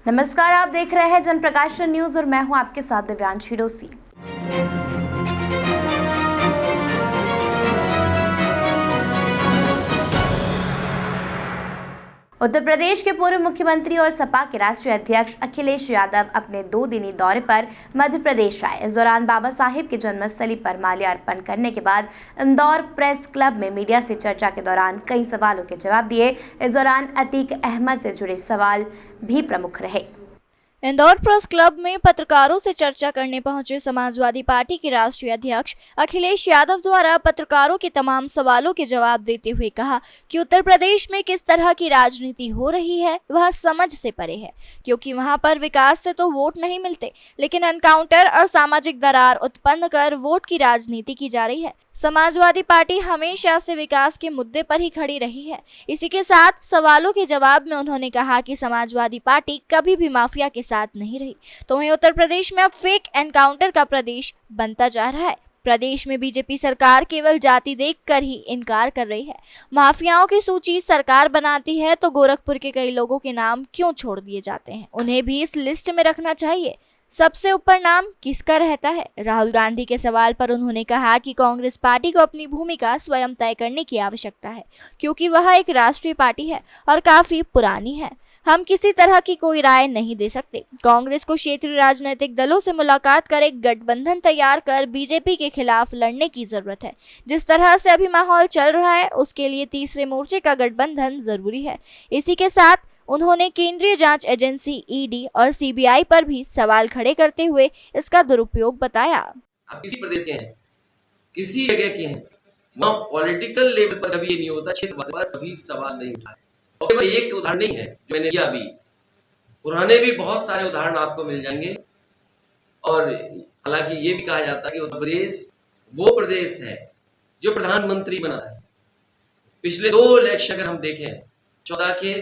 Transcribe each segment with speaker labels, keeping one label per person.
Speaker 1: नमस्कार, आप देख रहे हैं जनप्रकाशन न्यूज और मैं हूं आपके साथ दिव्यांशी डोसी। उत्तर प्रदेश के पूर्व मुख्यमंत्री और सपा के राष्ट्रीय अध्यक्ष अखिलेश यादव अपने 2 दिनी दौरे पर मध्य प्रदेश आए। इस दौरान बाबा साहिब की जन्मस्थली पर माल्यार्पण करने के बाद इंदौर प्रेस क्लब में मीडिया से चर्चा के दौरान कई सवालों के जवाब दिए। इस दौरान अतीक अहमद से जुड़े सवाल भी प्रमुख रहे।
Speaker 2: इंदौर प्रेस क्लब में पत्रकारों से चर्चा करने पहुंचे समाजवादी पार्टी के राष्ट्रीय अध्यक्ष अखिलेश यादव द्वारा पत्रकारों के तमाम सवालों के जवाब देते हुए कहा कि उत्तर प्रदेश में किस तरह की राजनीति हो रही है वह समझ से परे है, क्योंकि वहां पर विकास से तो वोट नहीं मिलते, लेकिन एनकाउंटर और सामाजिक दरार उत्पन्न कर वोट की राजनीति की जा रही है। समाजवादी पार्टी हमेशा से विकास के मुद्दे पर ही खड़ी रही है। इसी के साथ सवालों के जवाब में उन्होंने कहा कि समाजवादी पार्टी कभी भी माफिया के साथ नहीं रही, तो वहीं उत्तर प्रदेश में अब फेक एनकाउंटर का प्रदेश बनता जा रहा है। प्रदेश में बीजेपी सरकार केवल जाति देखकर ही इनकार कर रही है। माफियाओं की सूची सरकार बनाती है तो गोरखपुर के कई लोगों के नाम क्यों छोड़ दिए जाते हैं? उन्हें भी इस लिस्ट में रखना चाहिए। सबसे ऊपर नाम किसका रहता है? राहुल गांधी के सवाल पर उन्होंने कहा कि कांग्रेस पार्टी को अपनी भूमिका स्वयं तय करने की आवश्यकता है, क्योंकि वह एक राष्ट्रीय पार्टी है और काफी पुरानी है। हम किसी तरह की कोई राय नहीं दे सकते। कांग्रेस को क्षेत्रीय राजनीतिक दलों से मुलाकात कर एक गठबंधन तैयार कर बीजेपी के खिलाफ लड़ने की जरूरत है। जिस तरह से अभी माहौल चल रहा है उसके लिए तीसरे मोर्चे का गठबंधन जरूरी है। इसी के साथ उन्होंने केंद्रीय जांच एजेंसी ईडी और सीबीआई पर भी सवाल खड़े करते हुए इसका दुरुपयोग बताया।
Speaker 3: आप किसी प्रदेश के हैं, किसी जगह के हैं, वहाँ पॉलिटिकल लेवल पर कभी ये नहीं होता, क्षेत्र पर कभी सवाल नहीं उठाए। और केवल एक उदाहरण नहीं है जो मैंने दिया, अभी पुराने भी बहुत सारे उदाहरण आपको मिल जाएंगे। और हालांकि ये भी कहा जाता है कि उत्तर प्रदेश वो प्रदेश है जो प्रधानमंत्री बना है। पिछले 2 इलेक्शन अगर हम देखें, 14 के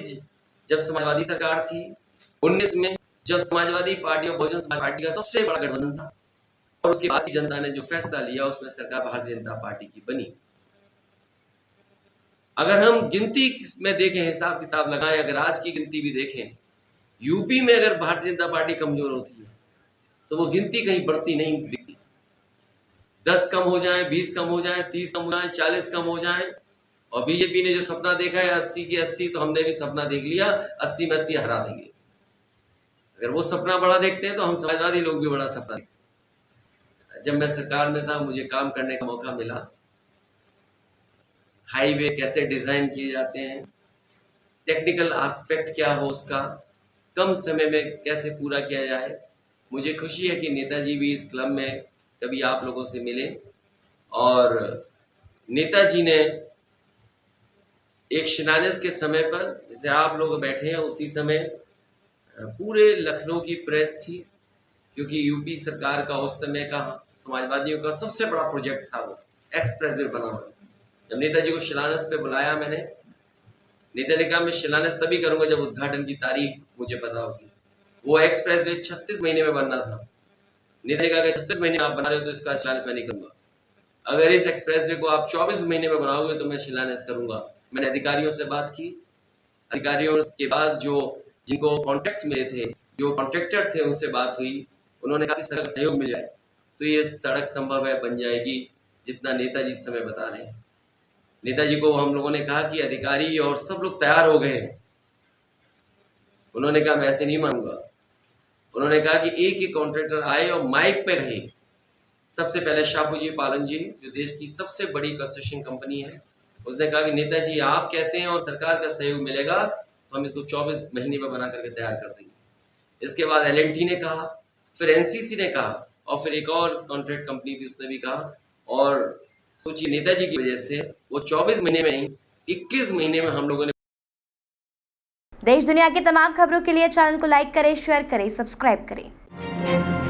Speaker 3: जब समाजवादी सरकार थी, 19 में जब समाजवादी पार्टी और बहुजन समाज पार्टी का सबसे बड़ा गठबंधन था, और उसके बाद जनता ने जो फैसला लिया उसमें सरकार भारतीय जनता पार्टी की बनी। अगर हम गिनती में देखें, हिसाब किताब लगाएं, अगर आज की गिनती भी देखें, यूपी में अगर भारतीय जनता पार्टी कमजोर होती है तो वो गिनती कहीं बढ़ती नहीं दिखती। 10 कम हो जाए, 20 कम हो जाए, 30 कम हो जाए, 40 कम हो जाए, और बीजेपी ने जो सपना देखा है 80 की 80, तो हमने भी सपना देख लिया 80 में 80 हरा देंगे। अगर वो सपना बड़ा देखते हैं तो हम समाजवादी लोग भी बड़ा सपना देखते हैं। जब मैं सरकार में था मुझे काम करने का मौका मिला, हाईवे कैसे डिजाइन किए जाते हैं, टेक्निकल एस्पेक्ट क्या हो उसका, कम समय में कैसे पूरा किया जाए। मुझे खुशी है कि नेताजी भी इस क्लब में कभी आप लोगों से मिले, और नेताजी ने एक शिलान्यास के समय पर, जैसे आप लोग बैठे हैं उसी समय पूरे लखनऊ की प्रेस थी, क्योंकि यूपी सरकार का उस समय का समाजवादियों का सबसे बड़ा प्रोजेक्ट था वो एक्सप्रेस वे बनाना। जब नेताजी को शिलान्यास पे बुलाया मैंने, नेता ने कहा मैं शिलान्यास तभी करूंगा जब उद्घाटन की तारीख मुझे पता होगी। वो एक्सप्रेस वे 36 महीने में बनना था। नेता ने कहा कि 36 महीने आप बना रहे हो तो इसका शिलान्यास मैं नहीं करूंगा। अगर इस एक्सप्रेस वे को आप 24 महीने में बनाओगे तो मैं शिलान्यास करूंगा। मैंने अधिकारियों से बात की, अधिकारियों के बाद जो जिनको कॉन्ट्रैक्ट्स मिले थे, जो कॉन्ट्रैक्टर थे, उनसे बात हुई। उन्होंने कहा कि सड़क सहयोग मिल जाए तो ये सड़क संभव है, बन जाएगी, जितना नेताजी इस समय बता रहे हैं। नेताजी को हम लोगों ने कहा कि अधिकारी और सब लोग तैयार हो गए हैं। उन्होंने कहा मैं ऐसे नहीं मानूंगा। उन्होंने कहा कि एक ही कॉन्ट्रैक्टर आए और माइक पे रहे। सबसे पहले शाहूजी पालन जी, जो देश की सबसे बड़ी कंस्ट्रक्शन कंपनी है, उसने कहा कि नेताजी आप कहते हैं और सरकार का सहयोग मिलेगा तो हम इसको 24 महीने में बना करके तैयार कर देंगे। इसके बाद एलएनटी ने कहा, फिर एनसीसी ने कहा, और फिर एक और कॉन्ट्रैक्ट कंपनी थी उसने भी कहा। और सोचिए नेताजी की वजह से वो 24 महीने में ही 21 महीने में हम लोगों ने।
Speaker 1: देश दुनिया की तमाम खबरों के लिए चैनल को लाइक करें, शेयर करें, सब्सक्राइब करें।